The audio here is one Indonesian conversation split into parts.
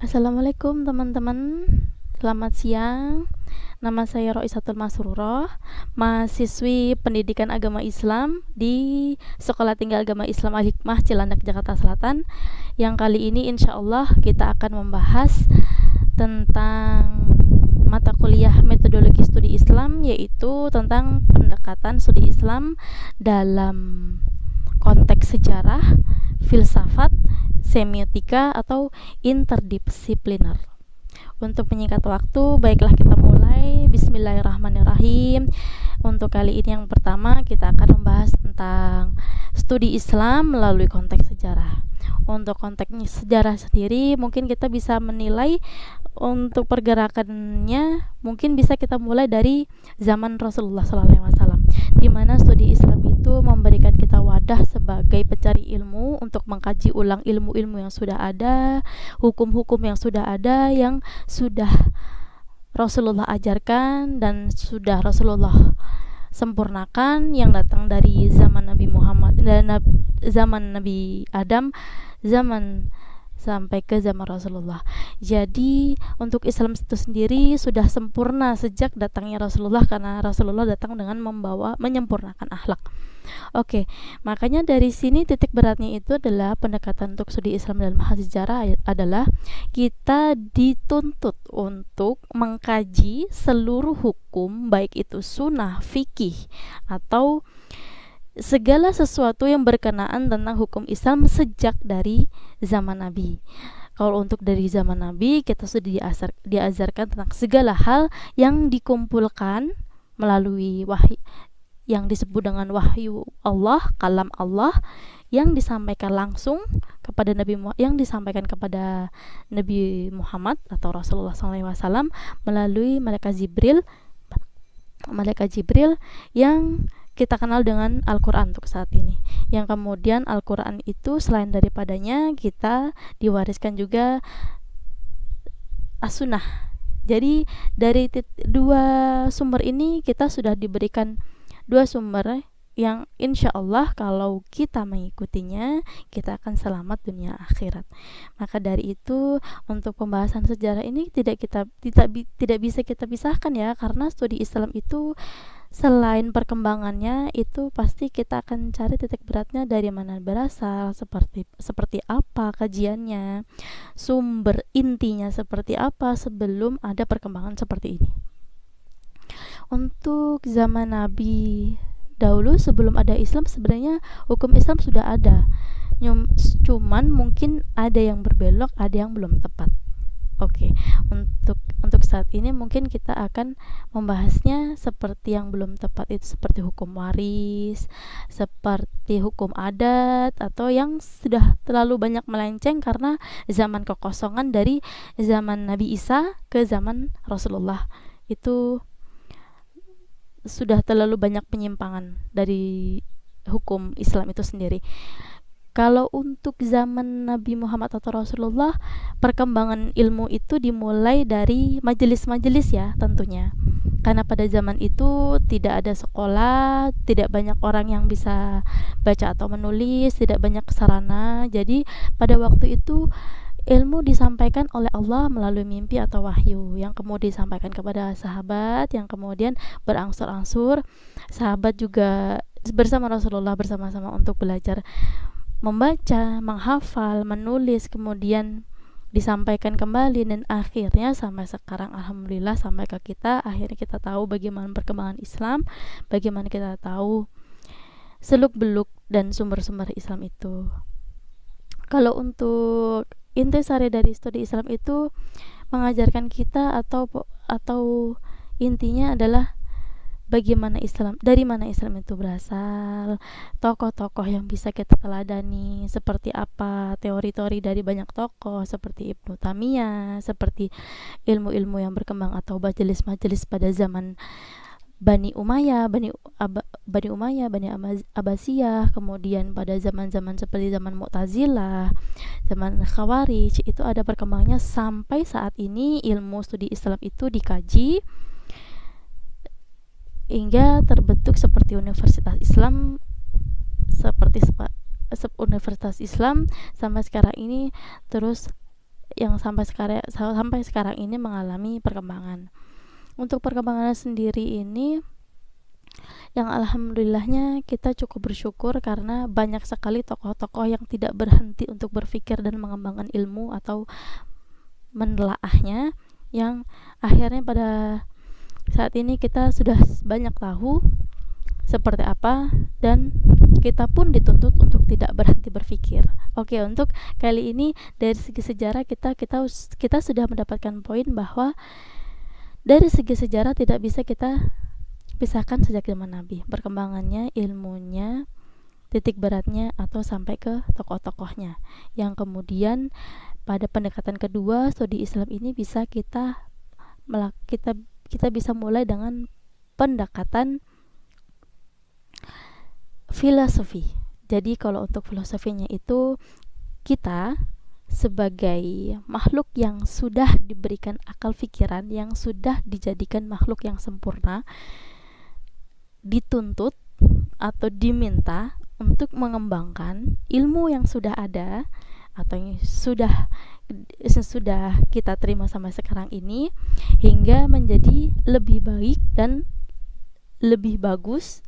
Assalamualaikum teman-teman, selamat siang. Nama saya Roisatul Masrurah, mahasiswi Pendidikan Agama Islam di Sekolah Tinggi Agama Islam Al-Hikmah Cilandak, Jakarta Selatan. Yang kali ini insya Allah kita akan membahas tentang mata kuliah metodologi studi Islam, yaitu tentang pendekatan studi Islam dalam konteks sejarah, filsafat, semiotika atau interdisipliner. Untuk menyingkat waktu, baiklah kita mulai. Bismillahirrahmanirrahim. Untuk kali ini yang pertama kita akan membahas tentang studi Islam melalui konteks sejarah. Untuk konteksnya sejarah sendiri mungkin kita bisa menilai untuk pergerakannya mungkin bisa kita mulai dari zaman Rasulullah SAW, di mana studi Islam itu memberikan kita wadah sebagai pencari ilmu untuk mengkaji ulang ilmu-ilmu yang sudah ada, hukum-hukum yang sudah ada, yang sudah Rasulullah ajarkan dan sudah Rasulullah sempurnakan, yang datang dari zaman Nabi Muhammad dan zaman Nabi Adam, zaman sampai ke zaman Rasulullah. Jadi untuk Islam itu sendiri sudah sempurna sejak datangnya Rasulullah, karena Rasulullah datang dengan menyempurnakan akhlak. Oke, makanya dari sini titik beratnya itu adalah pendekatan untuk studi Islam dalam hal sejarah adalah kita dituntut untuk mengkaji seluruh hukum, baik itu sunnah, fikih, atau segala sesuatu yang berkenaan tentang hukum Islam sejak dari zaman Nabi. Kalau untuk dari zaman Nabi, kita sudah diajarkan tentang segala hal yang dikumpulkan melalui wahyu yang disebut dengan wahyu Allah, kalam Allah, yang disampaikan langsung kepada yang disampaikan kepada Nabi Muhammad atau Rasulullah SAW melalui malaikat Jibril yang kita kenal dengan Al-Quran untuk saat ini, yang kemudian Al-Quran itu selain daripadanya kita diwariskan juga As-Sunnah. Jadi dari dua sumber ini kita sudah diberikan dua sumber yang insya Allah kalau kita mengikutinya kita akan selamat dunia akhirat. Maka dari itu untuk pembahasan sejarah ini tidak bisa kita pisahkan ya, karena studi Islam itu selain perkembangannya itu pasti kita akan cari titik beratnya dari mana berasal, seperti apa kajiannya, sumber intinya seperti apa sebelum ada perkembangan seperti ini. Untuk zaman Nabi dahulu sebelum ada Islam sebenarnya hukum Islam sudah ada, cuman mungkin ada yang berbelok, ada yang belum tepat. Oke, untuk saat ini mungkin kita akan membahasnya seperti yang belum tepat, itu seperti hukum waris, seperti hukum adat, atau yang sudah terlalu banyak melenceng karena zaman kekosongan dari zaman Nabi Isa ke zaman Rasulullah. Itu sudah terlalu banyak penyimpangan dari hukum Islam itu sendiri. Kalau untuk zaman Nabi Muhammad atau Rasulullah, perkembangan ilmu itu dimulai dari majelis-majelis ya tentunya. Karena pada zaman itu tidak ada sekolah, tidak banyak orang yang bisa baca atau menulis, tidak banyak sarana. Jadi pada waktu itu ilmu disampaikan oleh Allah melalui mimpi atau wahyu, yang kemudian disampaikan kepada sahabat, yang kemudian berangsur-angsur sahabat juga bersama Rasulullah bersama-sama untuk belajar membaca, menghafal, menulis, kemudian disampaikan kembali, dan akhirnya sampai sekarang alhamdulillah sampai ke kita. Akhirnya kita tahu bagaimana perkembangan Islam, bagaimana kita tahu seluk-beluk dan sumber-sumber Islam itu. Kalau untuk intisari dari studi Islam itu mengajarkan kita atau intinya adalah bagaimana Islam, dari mana Islam itu berasal, tokoh-tokoh yang bisa kita teladani seperti apa, teori-teori dari banyak tokoh seperti Ibnu Taimiyah, seperti ilmu-ilmu yang berkembang atau majelis-majelis pada zaman Bani Umayyah, Bani Abbasiyah, kemudian pada zaman-zaman seperti zaman Mu'tazilah, zaman Khawarij, itu ada perkembangannya sampai saat ini ilmu studi Islam itu dikaji hingga terbentuk seperti Universitas Islam, Universitas Islam sampai sekarang ini terus yang sampai sekarang ini mengalami perkembangan. Untuk perkembangan sendiri ini, yang alhamdulillahnya kita cukup bersyukur karena banyak sekali tokoh-tokoh yang tidak berhenti untuk berpikir dan mengembangkan ilmu atau menelaahnya, yang akhirnya pada saat ini kita sudah banyak tahu seperti apa, dan kita pun dituntut untuk tidak berhenti berpikir. Oke, untuk kali ini dari segi sejarah kita sudah mendapatkan poin bahwa dari segi sejarah tidak bisa kita pisahkan sejak zaman Nabi, perkembangannya, ilmunya, titik beratnya, atau sampai ke tokoh-tokohnya. Yang kemudian pada pendekatan kedua, studi Islam ini bisa kita bisa mulai dengan pendekatan filosofi. Jadi kalau untuk filosofinya itu, kita sebagai makhluk yang sudah diberikan akal pikiran, yang sudah dijadikan makhluk yang sempurna, dituntut atau diminta untuk mengembangkan ilmu yang sudah ada atau yang sudah kita terima sampai sekarang ini, hingga menjadi lebih baik dan lebih bagus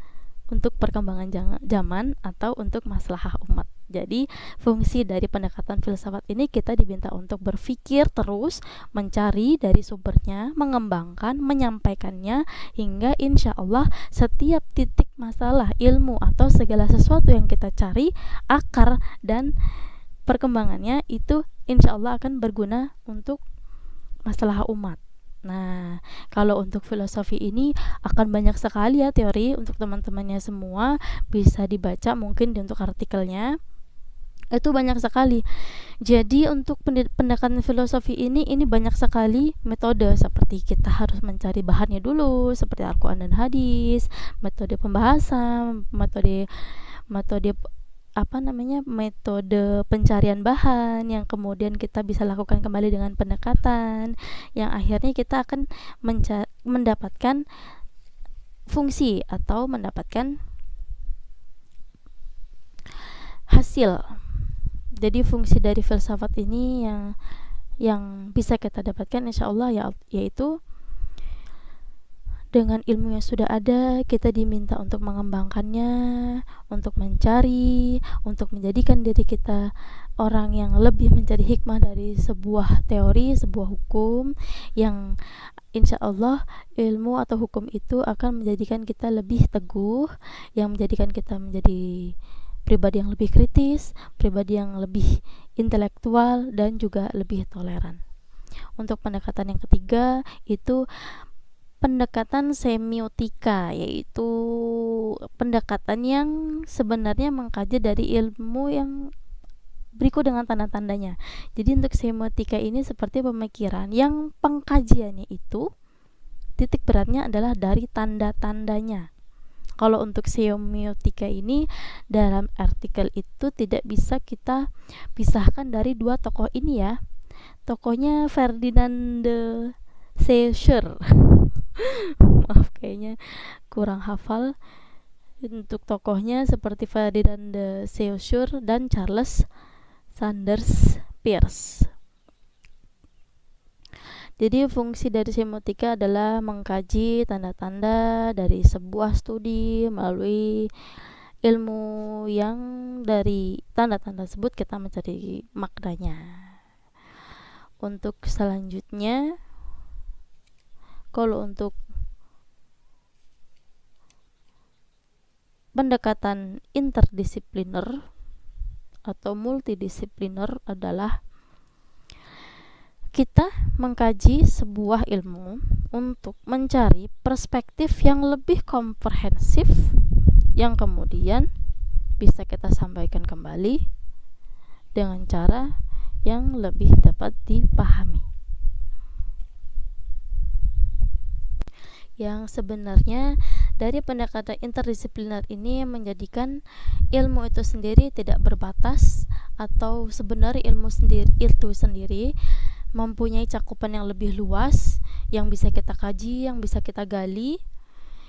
untuk perkembangan zaman atau untuk maslahah umat. Jadi fungsi dari pendekatan filsafat ini, kita diminta untuk berpikir terus, mencari dari sumbernya, mengembangkan, menyampaikannya, hingga insya Allah setiap titik masalah ilmu atau segala sesuatu yang kita cari, akar dan perkembangannya itu insya Allah akan berguna untuk masalah umat. Nah, kalau untuk filosofi ini akan banyak sekali ya teori, untuk teman-temannya semua bisa dibaca mungkin untuk artikelnya. Itu banyak sekali. Jadi untuk pendekatan filosofi ini banyak sekali metode, seperti kita harus mencari bahannya dulu seperti Al-Quran dan hadis, metode pembahasan, metode pencarian bahan, yang kemudian kita bisa lakukan kembali dengan pendekatan, yang akhirnya kita akan mendapatkan fungsi atau mendapatkan hasil. Jadi fungsi dari filsafat ini yang bisa kita dapatkan insya Allah yaitu dengan ilmu yang sudah ada, kita diminta untuk mengembangkannya, untuk mencari, untuk menjadikan diri kita orang yang lebih mencari hikmah dari sebuah teori, sebuah hukum, yang insya Allah ilmu atau hukum itu akan menjadikan kita lebih teguh, yang menjadikan kita menjadi pribadi yang lebih kritis, pribadi yang lebih intelektual, dan juga lebih toleran. Untuk pendekatan yang ketiga itu pendekatan semiotika, yaitu pendekatan yang sebenarnya mengkaji dari ilmu yang berikut dengan tanda-tandanya. Jadi untuk semiotika ini seperti pemikiran yang pengkajiannya itu titik beratnya adalah dari tanda-tandanya. Kalau untuk semiotika ini dalam artikel itu tidak bisa kita pisahkan dari dua tokoh ini ya. Tokohnya Ferdinand de Saussure. Maaf, kayaknya kurang hafal. Untuk tokohnya seperti Ferdinand de Saussure dan Charles Sanders Peirce. Jadi fungsi dari semiotika adalah mengkaji tanda-tanda dari sebuah studi melalui ilmu yang dari tanda-tanda tersebut kita mencari maknanya. Untuk selanjutnya, kalau untuk pendekatan interdisipliner atau multidisipliner adalah kita mengkaji sebuah ilmu untuk mencari perspektif yang lebih komprehensif, yang kemudian bisa kita sampaikan kembali dengan cara yang lebih dapat dipahami. Yang sebenarnya dari pendekatan interdisipliner ini menjadikan ilmu itu sendiri tidak berbatas, atau sebenarnya ilmu itu sendiri mempunyai cakupan yang lebih luas, yang bisa kita kaji, yang bisa kita gali,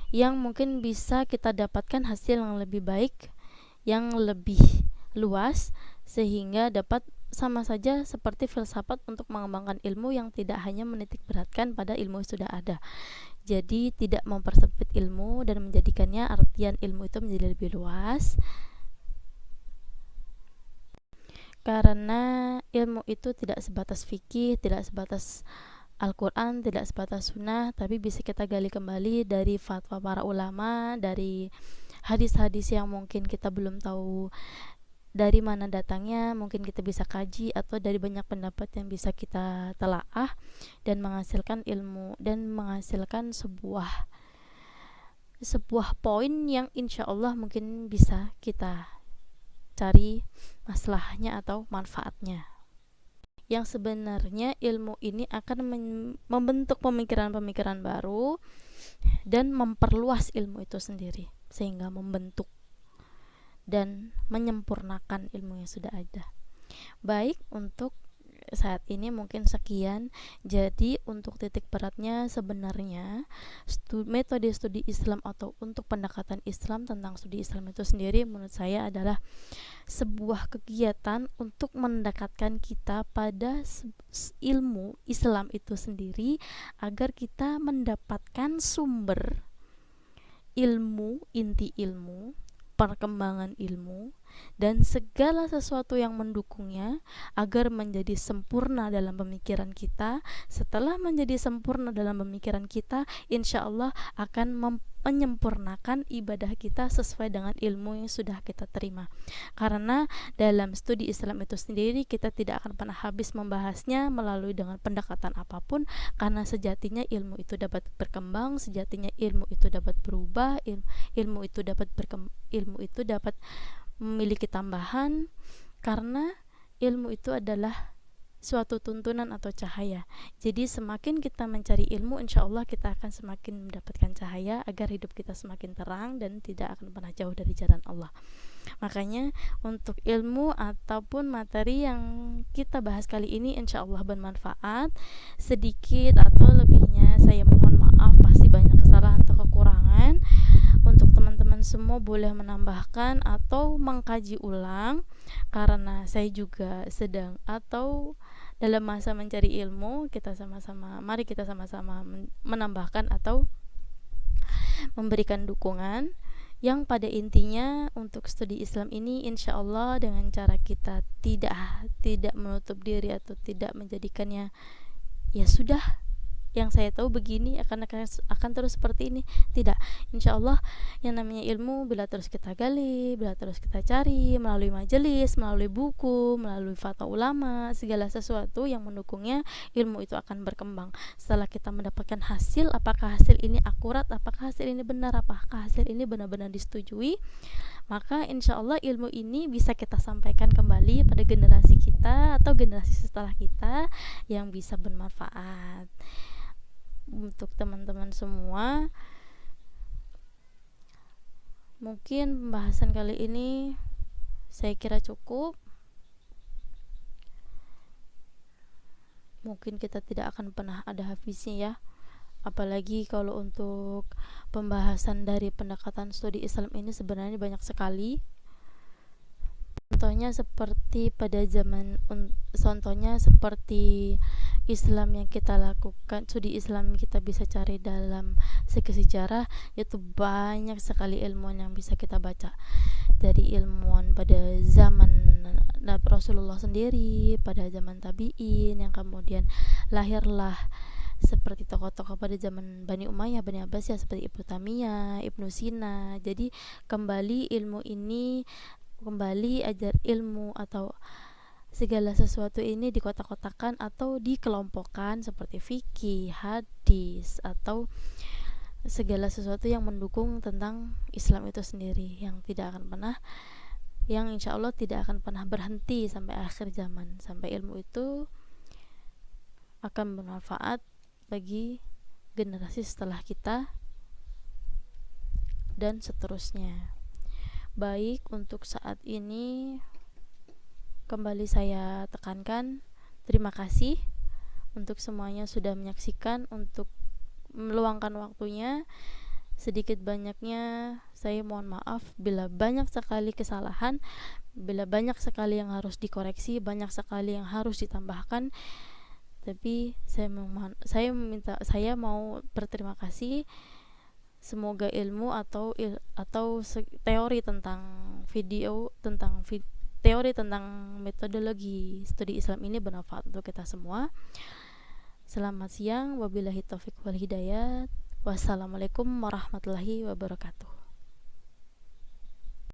yang mungkin bisa kita dapatkan hasil yang lebih baik, yang lebih luas, sehingga dapat sama saja seperti filsafat untuk mengembangkan ilmu yang tidak hanya menitik beratkan pada ilmu yang sudah ada. Jadi tidak mempersempit ilmu dan menjadikannya artian ilmu itu menjadi lebih luas, karena ilmu itu tidak sebatas fikih, tidak sebatas Al-Quran, tidak sebatas sunnah, tapi bisa kita gali kembali dari fatwa para ulama, dari hadis-hadis yang mungkin kita belum tahu dari mana datangnya, mungkin kita bisa kaji, atau dari banyak pendapat yang bisa kita telaah dan menghasilkan ilmu dan menghasilkan sebuah poin yang insya Allah mungkin bisa kita cari masalahnya atau manfaatnya. Yang sebenarnya ilmu ini akan membentuk pemikiran-pemikiran baru dan memperluas ilmu itu sendiri, sehingga membentuk dan menyempurnakan ilmu yang sudah ada. Baik, untuk saat ini mungkin sekian. Jadi untuk titik beratnya sebenarnya metode studi Islam atau untuk pendekatan Islam tentang studi Islam itu sendiri menurut saya adalah sebuah kegiatan untuk mendekatkan kita pada ilmu Islam itu sendiri, agar kita mendapatkan sumber ilmu, inti ilmu, perkembangan ilmu, dan segala sesuatu yang mendukungnya agar menjadi sempurna dalam pemikiran kita. Setelah menjadi sempurna dalam pemikiran kita, insya Allah akan menyempurnakan ibadah kita sesuai dengan ilmu yang sudah kita terima. Karena dalam studi Islam itu sendiri kita tidak akan pernah habis membahasnya melalui dengan pendekatan apapun, karena sejatinya ilmu itu dapat berkembang, sejatinya ilmu itu dapat berubah, ilmu itu dapat memiliki tambahan, karena ilmu itu adalah suatu tuntunan atau cahaya. Jadi semakin kita mencari ilmu, insya Allah kita akan semakin mendapatkan cahaya agar hidup kita semakin terang dan tidak akan pernah jauh dari jalan Allah. Makanya untuk ilmu ataupun materi yang kita bahas kali ini insya Allah bermanfaat. Sedikit atau lebihnya saya mohon maaf, pasti banyak kesalahan atau kekurangan. Untuk teman-teman semua boleh menambahkan atau mengkaji ulang, karena saya juga sedang atau dalam masa mencari ilmu. Mari kita sama-sama menambahkan atau memberikan dukungan yang pada intinya untuk studi Islam ini insya Allah dengan cara kita tidak menutup diri atau tidak menjadikannya ya sudah, yang saya tahu begini akan terus seperti ini. Tidak, insya Allah yang namanya ilmu bila terus kita gali, bila terus kita cari melalui majelis, melalui buku, melalui fatwa ulama, segala sesuatu yang mendukungnya, ilmu itu akan berkembang. Setelah kita mendapatkan hasil, apakah hasil ini akurat, apakah hasil ini benar, apakah hasil ini benar-benar disetujui, maka insya Allah ilmu ini bisa kita sampaikan kembali pada generasi kita atau generasi setelah kita yang bisa bermanfaat. Untuk teman-teman semua, mungkin pembahasan kali ini saya kira cukup. Mungkin kita tidak akan pernah ada habisnya ya, apalagi kalau untuk pembahasan dari pendekatan studi Islam ini sebenarnya banyak sekali. Contohnya seperti Islam yang kita lakukan, studi Islam kita bisa cari dalam segi sejarah, itu banyak sekali ilmuwan yang bisa kita baca, dari ilmuwan pada zaman Rasulullah sendiri, pada zaman tabi'in, yang kemudian lahirlah seperti tokoh-tokoh pada zaman Bani Umayyah, Bani Abbasiyah seperti Ibnu Taimiyah, Ibnu Sina. Jadi kembali ajar ilmu atau segala sesuatu ini dikotak-kotakan atau dikelompokkan seperti fikih, hadis, atau segala sesuatu yang mendukung tentang Islam itu sendiri, yang insya Allah tidak akan pernah berhenti sampai akhir zaman, sampai ilmu itu akan bermanfaat bagi generasi setelah kita dan seterusnya. Baik, untuk saat ini kembali saya tekankan terima kasih untuk semuanya sudah menyaksikan, untuk meluangkan waktunya Sedikit banyaknya saya mohon maaf bila banyak sekali kesalahan, bila banyak sekali yang harus dikoreksi, banyak sekali yang harus ditambahkan. Tapi saya mau berterima kasih. Semoga ilmu atau teori tentang teori tentang metodologi studi Islam ini bermanfaat untuk kita semua. Selamat siang, wabillahi taufik wal hidayah. Wassalamualaikum warahmatullahi wabarakatuh.